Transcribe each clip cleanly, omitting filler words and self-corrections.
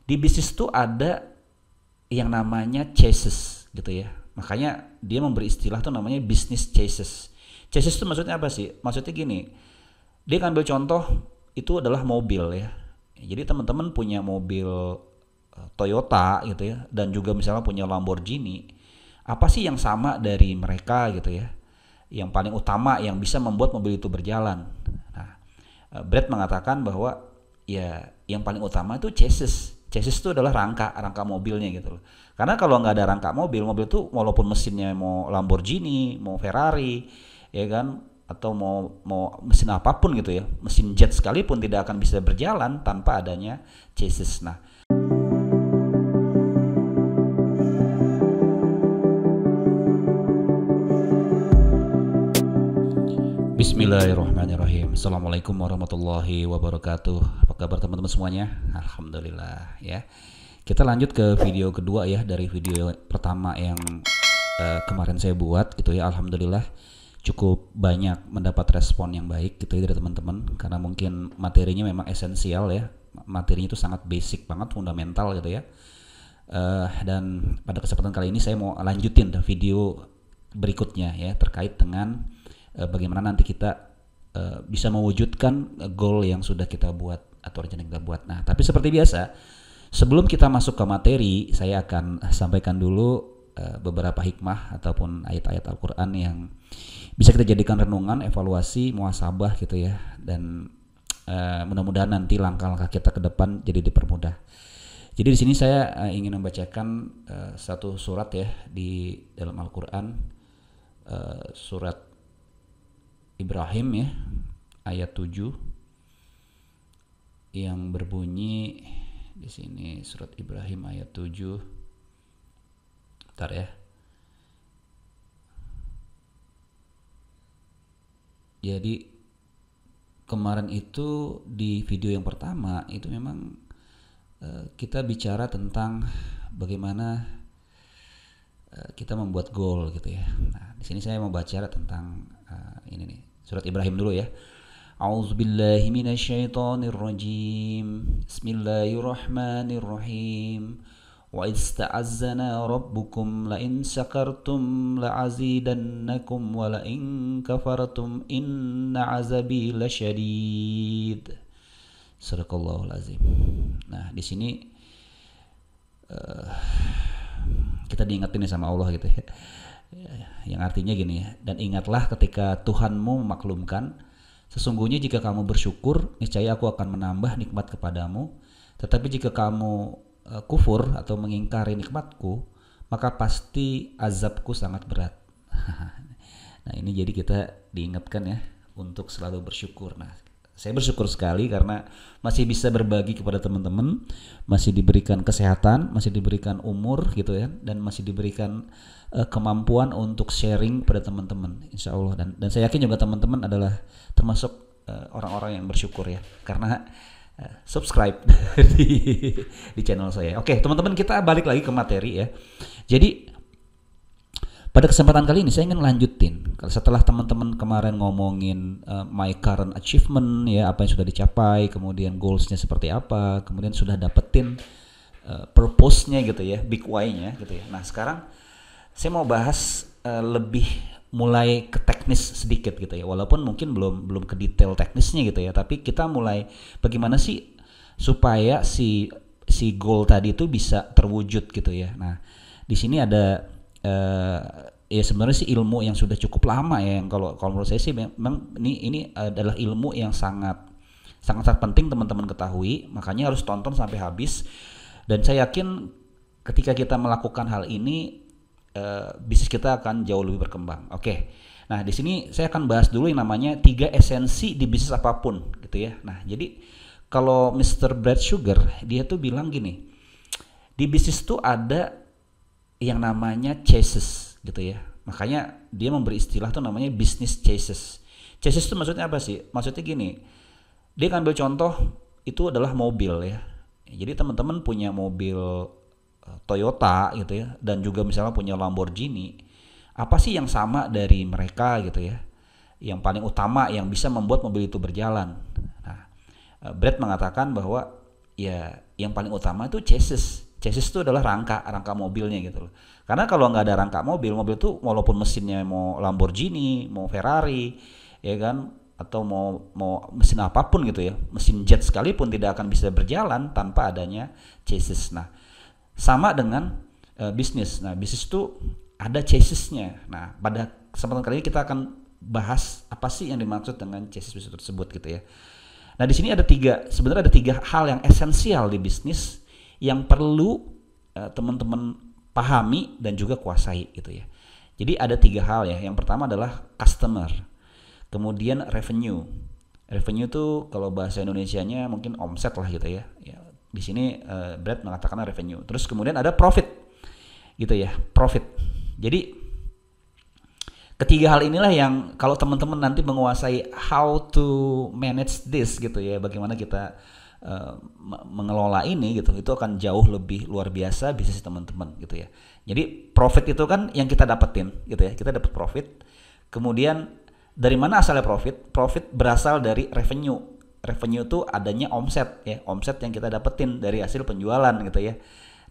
Di bisnis tuh ada yang namanya chases gitu ya. Makanya dia memberi istilah tuh namanya business chases. Chases itu maksudnya apa sih? Maksudnya gini, dia ngambil contoh itu adalah mobil ya. Jadi teman-teman punya mobil Toyota gitu ya, dan juga misalnya punya Lamborghini. Apa sih yang sama dari mereka gitu ya? Yang paling utama yang bisa membuat mobil itu berjalan. Nah, Brad mengatakan bahwa ya yang paling utama itu chassis. Chassis itu adalah rangka mobilnya gitu loh. Karena kalau nggak ada rangka mobil itu walaupun mesinnya mau Lamborghini, mau Ferrari, ya kan, atau mau mau mesin apapun gitu ya, mesin jet sekalipun tidak akan bisa berjalan tanpa adanya chassis. Nah, Bismillahirrahmanirrahim. Assalamualaikum warahmatullahi wabarakatuh. Apa kabar teman-teman semuanya? Alhamdulillah ya. Kita lanjut ke video kedua ya dari video pertama yang kemarin saya buat gitu ya. Alhamdulillah cukup banyak mendapat respon yang baik gitu ya dari teman-teman, karena mungkin materinya memang esensial ya. Materinya itu sangat basic banget, fundamental gitu ya. Dan pada kesempatan kali ini saya mau lanjutin video berikutnya ya, terkait dengan bagaimana nanti kita bisa mewujudkan goal yang sudah kita buat atau rencana kita buat. Nah, tapi seperti biasa, sebelum kita masuk ke materi, saya akan sampaikan dulu beberapa hikmah ataupun ayat-ayat Al-Quran yang bisa kita jadikan renungan, evaluasi, muhasabah gitu ya, dan mudah-mudahan nanti langkah-langkah kita ke depan jadi dipermudah. Jadi di sini saya ingin membacakan satu surat ya di dalam Al-Quran, surat Ibrahim ya, ayat 7 yang berbunyi di sini, surat Ibrahim ayat 7. Bentar ya. Jadi kemarin itu di video yang pertama itu memang kita bicara tentang bagaimana kita membuat goal gitu ya. Nah, di sini saya mau baca tentang ini nih. Surat Ibrahim dulu ya. A'udzubillahi minasyaitonirrajim. Bismillahirrahmanirrahim. Wa ista'azzana rabbukum la in syakartum la azidannakum wa la in kafartum inna azabi lasyadid. Sadaqallahul azim. Nah, di sini kita diingetin sama Allah gitu ya. Yang artinya gini ya, dan ingatlah ketika Tuhanmu memaklumkan, sesungguhnya jika kamu bersyukur, niscaya aku akan menambah nikmat kepadamu, tetapi jika kamu kufur atau mengingkari nikmatku, maka pasti azabku sangat berat. Nah, ini jadi kita diingatkan ya untuk selalu bersyukur. Nah, saya bersyukur sekali karena masih bisa berbagi kepada teman-teman, masih diberikan kesehatan, masih diberikan umur gitu ya, dan masih diberikan kemampuan untuk sharing pada teman-teman, insya Allah. Dan saya yakin juga teman-teman adalah termasuk orang-orang yang bersyukur ya, karena subscribe di channel saya. Oke, teman-teman, kita balik lagi ke materi ya. Jadi pada kesempatan kali ini saya ingin lanjutin setelah teman-teman kemarin ngomongin my current achievement ya, apa yang sudah dicapai, kemudian goalsnya seperti apa, kemudian sudah dapetin purpose-nya gitu ya, big why-nya gitu ya. Nah, sekarang saya mau bahas lebih mulai ke teknis sedikit gitu ya, walaupun mungkin belum ke detail teknisnya gitu ya, tapi kita mulai bagaimana sih supaya si goal tadi itu bisa terwujud gitu ya. Nah, di sini ada ya sebenarnya sih ilmu yang sudah cukup lama ya, yang kalau menurut saya sih memang ini adalah ilmu yang sangat penting teman-teman ketahui, makanya harus tonton sampai habis. Dan saya yakin ketika kita melakukan hal ini bisnis kita akan jauh lebih berkembang. Oke. Nah, di sini saya akan bahas dulu yang namanya 3 esensi di bisnis apapun gitu ya. Nah, jadi kalau Mr. Brad Sugar dia tuh bilang gini, di bisnis tuh ada yang namanya chases gitu ya. Makanya dia memberi istilah tuh namanya business chases. Chases itu maksudnya apa sih? Maksudnya gini, dia ngambil contoh itu adalah mobil ya. Jadi teman-teman punya mobil Toyota gitu ya, dan juga misalnya punya Lamborghini. Apa sih yang sama dari mereka gitu ya? Yang paling utama yang bisa membuat mobil itu berjalan. Nah, Brad mengatakan bahwa ya yang paling utama itu chassis. Chassis itu adalah rangka mobilnya gitu loh. Karena kalau nggak ada rangka mobil tuh walaupun mesinnya mau Lamborghini, mau Ferrari, ya kan, atau mau mesin apapun gitu ya, mesin jet sekalipun tidak akan bisa berjalan tanpa adanya chassis. Nah, sama dengan bisnis. Nah, bisnis itu ada chassisnya. Nah, pada kesempatan kali ini kita akan bahas apa sih yang dimaksud dengan chassis bisnis tersebut gitu ya. Nah, di sini sebenarnya ada tiga hal yang esensial di bisnis yang perlu teman-teman pahami dan juga kuasai gitu ya. Jadi ada tiga hal ya. Yang pertama adalah customer, kemudian revenue. Revenue itu kalau bahasa Indonesianya mungkin omset lah gitu ya. Ya di sini Brad mengatakan revenue. Terus kemudian ada profit gitu ya, profit. Jadi ketiga hal inilah yang kalau teman-teman nanti menguasai how to manage this gitu ya, bagaimana kita mengelola ini gitu, itu akan jauh lebih luar biasa bisnis teman-teman gitu ya. Jadi profit itu kan yang kita dapetin gitu ya, kita dapat profit. Kemudian dari mana asalnya profit? Profit berasal dari revenue. Revenue itu adanya omset ya, omset yang kita dapetin dari hasil penjualan gitu ya.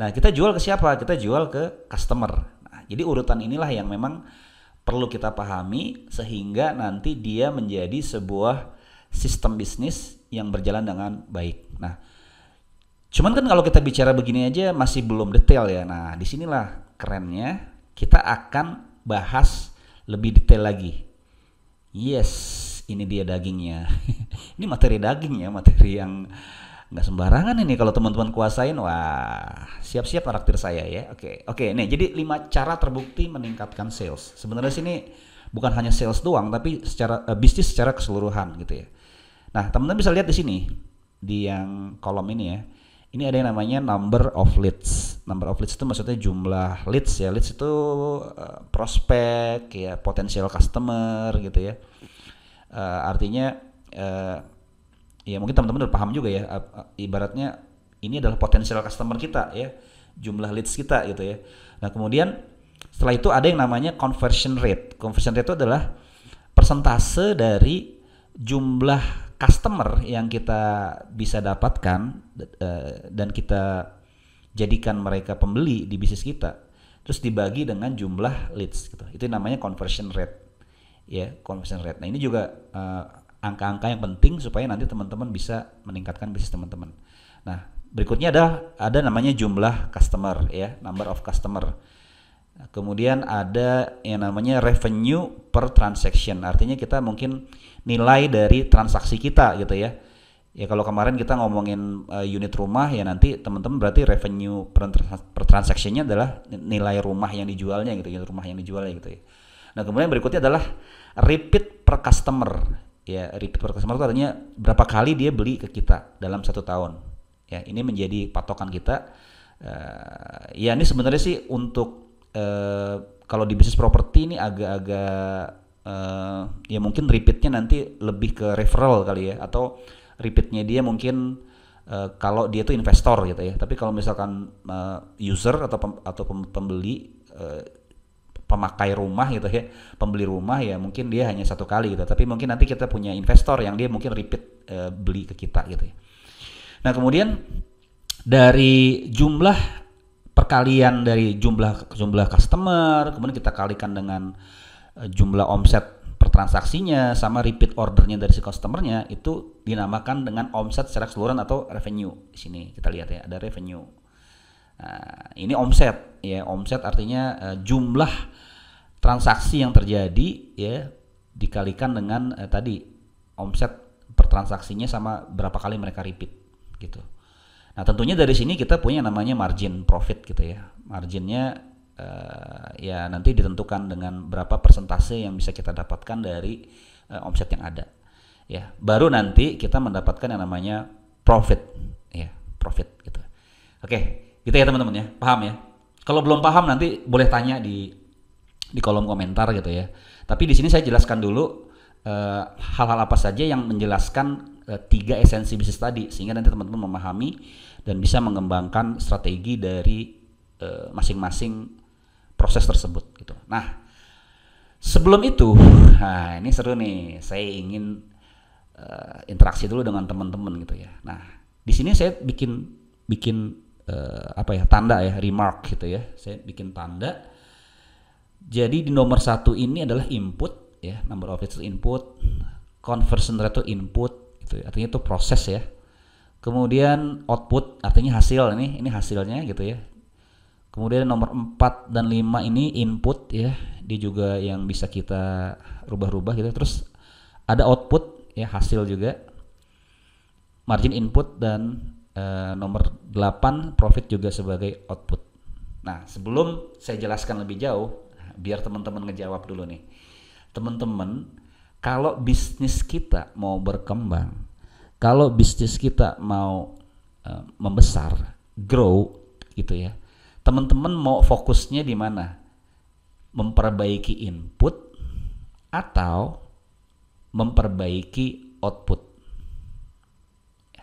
Nah, kita jual ke siapa? Kita jual ke customer. Nah, jadi urutan inilah yang memang perlu kita pahami sehingga nanti dia menjadi sebuah sistem bisnis yang berjalan dengan baik. Nah, cuman kan kalau kita bicara begini aja masih belum detail ya. Nah, disinilah kerennya kita akan bahas lebih detail lagi. Yes, ini dia dagingnya. Ini materi daging ya, materi yang nggak sembarangan ini kalau teman-teman kuasain. Wah, siap-siap traktir saya ya. Oke, nih jadi 5 cara terbukti meningkatkan sales. Sebenarnya sini bukan hanya sales doang, tapi secara bisnis secara keseluruhan gitu ya. Nah, teman-teman bisa lihat di sini di yang kolom ini ya. Ini ada yang namanya number of leads. Number of leads itu maksudnya jumlah leads ya. Leads itu prospek ya, potensial customer gitu ya. Artinya ya mungkin teman-teman udah paham juga ya, ibaratnya ini adalah potensial customer kita ya, jumlah leads kita gitu ya. Nah, kemudian setelah itu ada yang namanya conversion rate. Conversion rate itu adalah persentase dari jumlah customer yang kita bisa dapatkan dan kita jadikan mereka pembeli di bisnis kita, terus dibagi dengan jumlah leads gitu. Itu namanya conversion rate ya, conversion rate. Nah, ini juga angka-angka yang penting supaya nanti teman-teman bisa meningkatkan bisnis teman-teman. Nah, berikutnya ada namanya jumlah customer ya, number of customer. Kemudian ada yang namanya revenue per transaction. Artinya kita mungkin nilai dari transaksi kita gitu ya. Ya kalau kemarin kita ngomongin unit rumah ya, nanti teman-teman berarti revenue per transaction-nya adalah nilai rumah yang dijualnya gitu, unit rumah yang dijualnya gitu ya. Nah, kemudian berikutnya adalah repeat per customer. Ya, repeat per customer itu artinya berapa kali dia beli ke kita dalam 1 tahun. Ya, ini menjadi patokan kita. Ya ini sebenarnya sih untuk kalau di bisnis properti ini agak-agak ya mungkin repeatnya nanti lebih ke referral kali ya, atau repeatnya dia mungkin kalau dia tuh investor gitu ya. Tapi kalau misalkan user atau pembeli, pemakai rumah gitu ya, pembeli rumah ya mungkin dia hanya 1 kali gitu. Tapi mungkin nanti kita punya investor yang dia mungkin repeat beli ke kita gitu ya. Nah, kemudian dari jumlah perkalian dari jumlah customer, kemudian kita kalikan dengan jumlah omset per transaksinya sama repeat ordernya dari si customernya, itu dinamakan dengan omset secara keseluruhan atau revenue. Di sini kita lihat ya, ada revenue. Nah, ini omset ya, omset artinya jumlah transaksi yang terjadi ya dikalikan dengan tadi omset per transaksinya sama berapa kali mereka repeat gitu. Nah, tentunya dari sini kita punya namanya margin profit gitu ya. Marginnya ya nanti ditentukan dengan berapa persentase yang bisa kita dapatkan dari omset yang ada. Ya, baru nanti kita mendapatkan yang namanya profit ya, profit gitu. Oke, gitu ya teman-teman ya. Paham ya? Kalau belum paham nanti boleh tanya di kolom komentar gitu ya. Tapi di sini saya jelaskan dulu hal-hal apa saja yang menjelaskan 3 esensi bisnis tadi, sehingga nanti teman-teman memahami dan bisa mengembangkan strategi dari masing-masing proses tersebut gitu. Nah, sebelum itu, nah ini seru nih, saya ingin interaksi dulu dengan teman-teman gitu ya. Nah, Di sini saya bikin bikin tanda ya, remark gitu ya. Saya bikin tanda. Jadi di nomor 1 ini adalah input ya, number of leads input, conversion rate itu input gitu. Artinya itu proses ya. Kemudian output artinya hasil, ini hasilnya gitu ya. Kemudian nomor 4 dan 5 ini input ya. Dia juga yang bisa kita rubah-rubah gitu. Terus ada output ya, hasil juga. Margin input dan nomor 8 profit juga sebagai output. Nah, sebelum saya jelaskan lebih jauh, biar teman-teman ngejawab dulu nih. Teman-teman, kalau bisnis kita mau berkembang, kalau bisnis kita mau membesar, grow gitu ya. Teman-teman mau fokusnya di mana? Memperbaiki input atau memperbaiki output?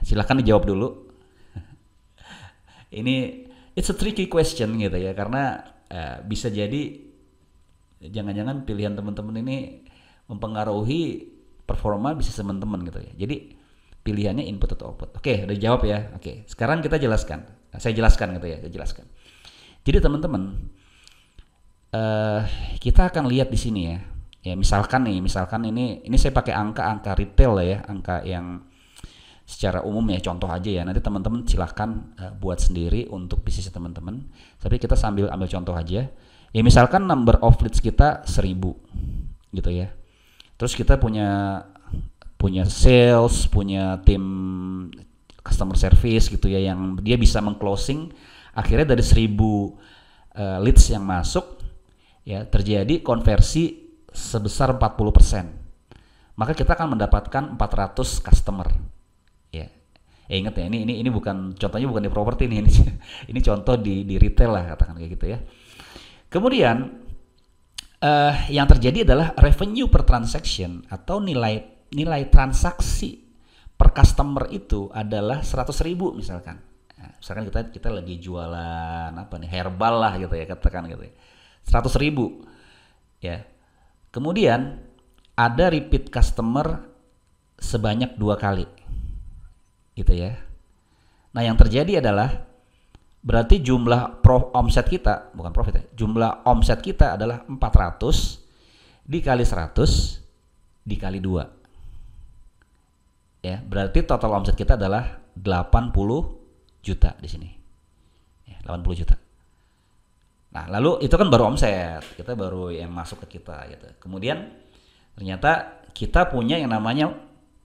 Silahkan dijawab dulu. Ini it's a tricky question gitu ya, karena bisa jadi jangan-jangan pilihan teman-teman ini mempengaruhi performa bisnis teman-teman gitu ya. Jadi pilihannya input atau output. Oke, udah dijawab ya. Oke, sekarang kita jelaskan. Saya jelaskan gitu ya, saya jelaskan. Jadi teman-teman, kita akan lihat di sini ya. Ya misalkan ini saya pakai angka retail ya, angka yang secara umum ya, contoh aja ya. Nanti teman-teman silahkan buat sendiri untuk bisnis teman-teman. Tapi kita sambil ambil contoh aja. Ya misalkan number of leads kita 1000 gitu ya. Terus kita punya sales, punya tim customer service gitu ya, yang dia bisa mengclosing. Akhirnya dari 1000 leads yang masuk ya, terjadi konversi sebesar 40%. Maka kita akan mendapatkan 400 customer. Ya. Ingat ya, ini bukan contohnya, bukan di properti nih, ini contoh di retail lah, katakan kayak gitu ya. Kemudian yang terjadi adalah revenue per transaction atau nilai transaksi per customer itu adalah 100.000 misalkan. Nah, misalkan kita lagi jualan apa nih, herbal lah gitu ya, katakan gitu ya. 100.000 ya. Kemudian ada repeat customer sebanyak 2 kali. Gitu ya. Nah, yang terjadi adalah berarti jumlah omset kita, bukan profit ya, jumlah omset kita adalah 400 dikali 100 dikali 2. Ya, berarti total omset kita adalah 80 juta di sini. Ya, 80 juta. Nah, lalu itu kan baru omset, kita baru yang masuk ke kita gitu. Kemudian ternyata kita punya yang namanya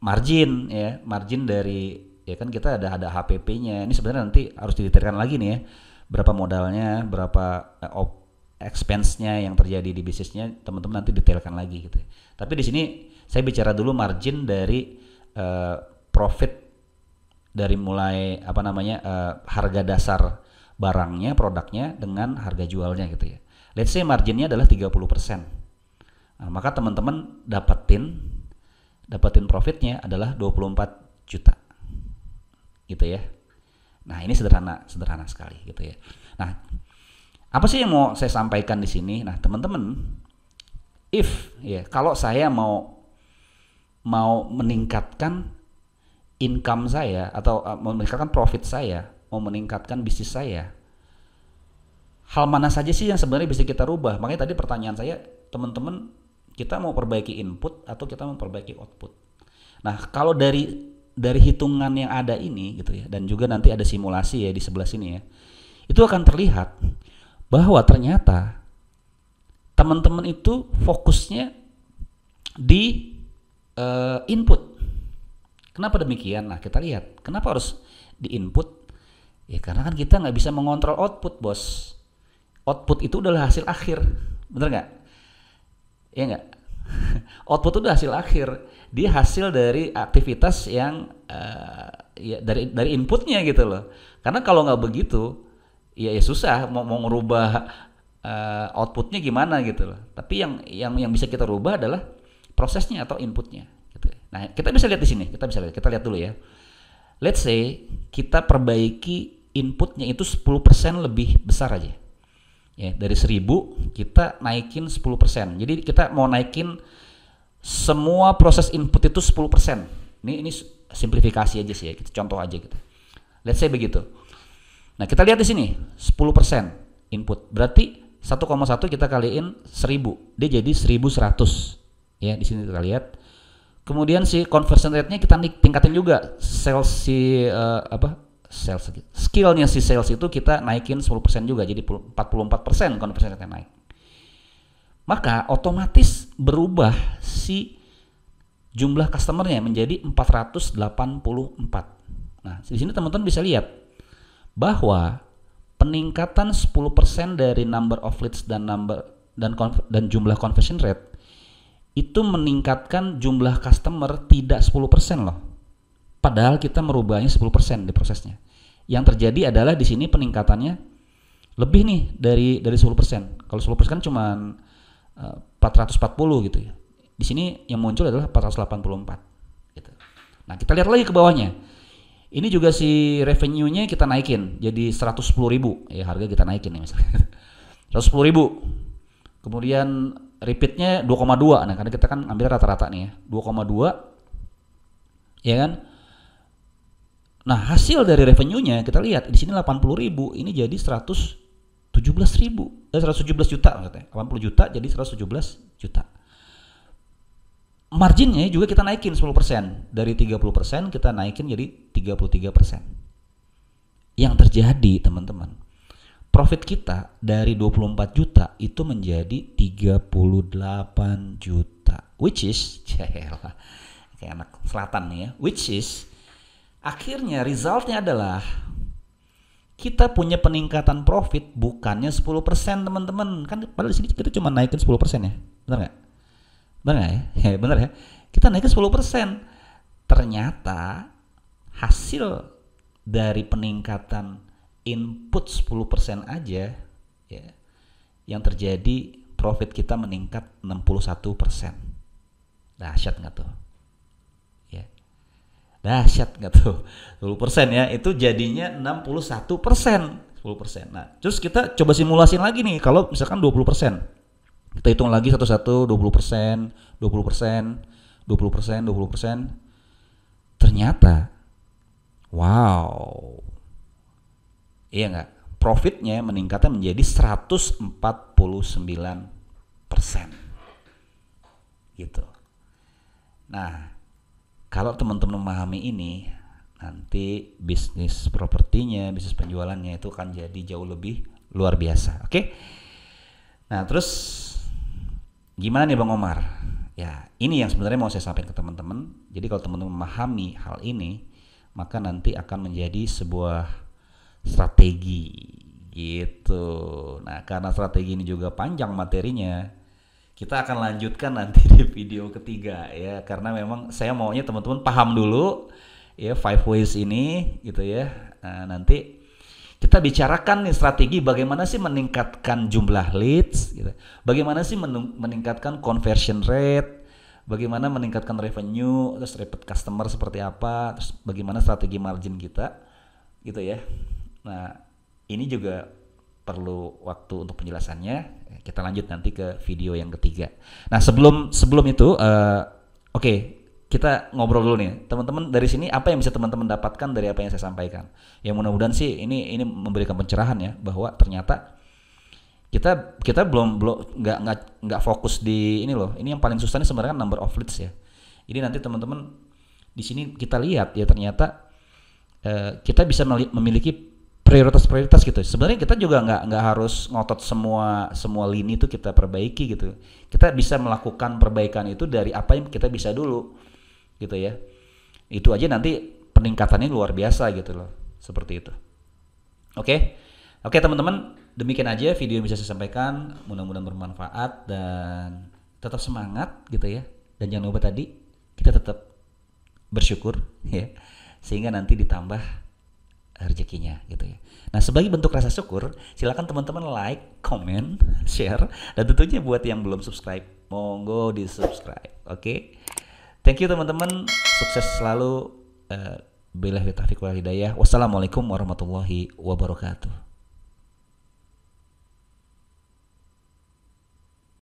margin ya, margin dari ya kan kita ada HPP-nya. Ini sebenarnya nanti harus didetailkan lagi nih ya. Berapa modalnya, berapa expense-nya yang terjadi di bisnisnya, teman-teman nanti detailkan lagi gitu. Tapi di sini saya bicara dulu margin dari profit dari mulai harga dasar barangnya, produknya dengan harga jualnya gitu ya. Let's say marginnya adalah 30%. Nah, maka teman-teman dapetin profitnya adalah 24 juta. Gitu ya. Nah, ini sederhana sekali gitu ya. Nah, apa sih yang mau saya sampaikan di sini? Nah, teman-teman, kalau saya mau meningkatkan income saya atau meningkatkan profit saya, mau meningkatkan bisnis saya, hal mana saja sih yang sebenarnya bisa kita rubah? Makanya tadi pertanyaan saya, teman-teman, kita mau perbaiki input atau kita mau perbaiki output? Nah, kalau dari hitungan yang ada ini gitu ya, dan juga nanti ada simulasi ya di sebelah sini ya, itu akan terlihat bahwa ternyata teman-teman itu fokusnya di input. Kenapa demikian? Nah, kita lihat kenapa harus di input. Ya karena kan kita nggak bisa mengontrol output, bos. Output itu adalah hasil akhir, bener nggak? Iya nggak? Output itu udah hasil akhir. Dia hasil dari aktivitas yang dari inputnya gitu loh. Karena kalau nggak begitu, ya susah mau ngerubah outputnya gimana gitu loh. Tapi yang bisa kita rubah adalah prosesnya atau inputnya. Gitu. Nah, kita bisa lihat di sini. Kita lihat dulu ya. Let's say kita perbaiki inputnya itu 10% lebih besar aja. Ya, dari 1000 kita naikin 10%. Jadi kita mau naikin semua proses input itu 10%. Ini simplifikasi aja sih ya, kita contoh aja gitu. Let's say begitu. Nah, kita lihat di sini 10% input. Berarti 1,1 kita kaliin 1000. Dia jadi 1100. Ya, di sini kita lihat. Kemudian si conversion rate-nya kita tingkatin juga. Skillnya si sales itu kita naikin 10% juga. Jadi 44% conversion rate-nya naik. Maka otomatis berubah si jumlah customer-nya menjadi 484. Nah, di sini teman-teman bisa lihat bahwa peningkatan 10% dari number of leads dan jumlah conversion rate itu meningkatkan jumlah customer tidak 10% loh. Padahal kita merubahnya 10% di prosesnya. Yang terjadi adalah di sini peningkatannya lebih nih dari 10%. Kalau 10% kan cuma 440 gitu ya. Di sini yang muncul adalah 484 gitu. Nah, kita lihat lagi ke bawahnya. Ini juga si revenue-nya kita naikin jadi 110.000 ya, harga kita naikin nih misalnya. 110.000. Kemudian repeat-nya 2,2. Nah, karena kita kan ambil rata-rata nih ya. 2,2 ya kan? Nah, hasil dari revenue-nya kita lihat di sini 80.000, ini jadi 117 juta maksudnya. 80 juta jadi 117 juta. Marginnya juga kita naikin 10%. Dari 30% kita naikin jadi 33%. Yang terjadi teman-teman, profit kita dari 24 juta itu menjadi 38 juta. Which is, kayak anak selatan nih ya. Which is, akhirnya resultnya adalah kita punya peningkatan profit bukannya 10% teman-teman. Kan padahal di sini kita cuma naikin 10% ya. Benar nggak? Benar nggak ya? Ya benar ya. Kita naikin 10%. Ternyata hasil dari peningkatan input 10% aja ya, yang terjadi profit kita meningkat 61%. Dahsyat nggak tuh? Ya. Dahsyat nggak tuh? 10% ya, itu jadinya 61%. 10%. Nah, terus kita coba simulasin lagi nih kalau misalkan 20%. Kita hitung lagi satu-satu, 20%, 20%, 20%, 20%. Ternyata, wow, iya nggak? Profitnya meningkatnya menjadi 149%. Gitu. Nah, kalau teman-teman memahami ini, nanti bisnis propertinya, bisnis penjualannya itu akan jadi jauh lebih luar biasa. Oke? Nah, terus gimana nih Bang Omar? Ya, ini yang sebenarnya mau saya sampaikan ke teman-teman. Jadi kalau teman-teman memahami hal ini, maka nanti akan menjadi sebuah strategi gitu. Nah, karena strategi ini juga panjang materinya, kita akan lanjutkan nanti di video ketiga ya. Karena memang saya maunya teman-teman paham dulu ya 5 ways ini gitu ya. Nah, nanti kita bicarakan nih strategi bagaimana sih meningkatkan jumlah leads gitu. Bagaimana sih meningkatkan conversion rate, bagaimana meningkatkan revenue, terus repeat customer seperti apa, terus bagaimana strategi margin kita gitu ya. Nah, ini juga perlu waktu untuk penjelasannya. Kita lanjut nanti ke video yang ketiga. Nah, sebelum itu oke, kita ngobrol dulu nih. Teman-teman dari sini apa yang bisa teman-teman dapatkan dari apa yang saya sampaikan? Ya mudah-mudahan sih ini memberikan pencerahan ya, bahwa ternyata kita belum nggak fokus di ini loh. Ini yang paling susah nih sebenarnya number of leads ya. Jadi nanti teman-teman di sini kita lihat ya, ternyata kita bisa memiliki prioritas gitu. Sebenarnya kita juga nggak harus ngotot semua lini itu kita perbaiki gitu. Kita bisa melakukan perbaikan itu dari apa yang kita bisa dulu gitu ya. Itu aja nanti peningkatannya luar biasa gitu loh. Seperti itu. Oke, teman-teman, demikian aja video yang bisa saya sampaikan. Mudah-mudahan bermanfaat dan tetap semangat gitu ya. Dan jangan lupa tadi kita tetap bersyukur ya, sehingga nanti ditambah rezekinya gitu ya. Nah, sebagai bentuk rasa syukur, silakan teman-teman like, comment, share, dan tentunya buat yang belum subscribe, monggo di subscribe. Oke? Thank you teman-teman, sukses selalu. Billahi taufiq wal hidayah. Wassalamualaikum warahmatullahi wabarakatuh.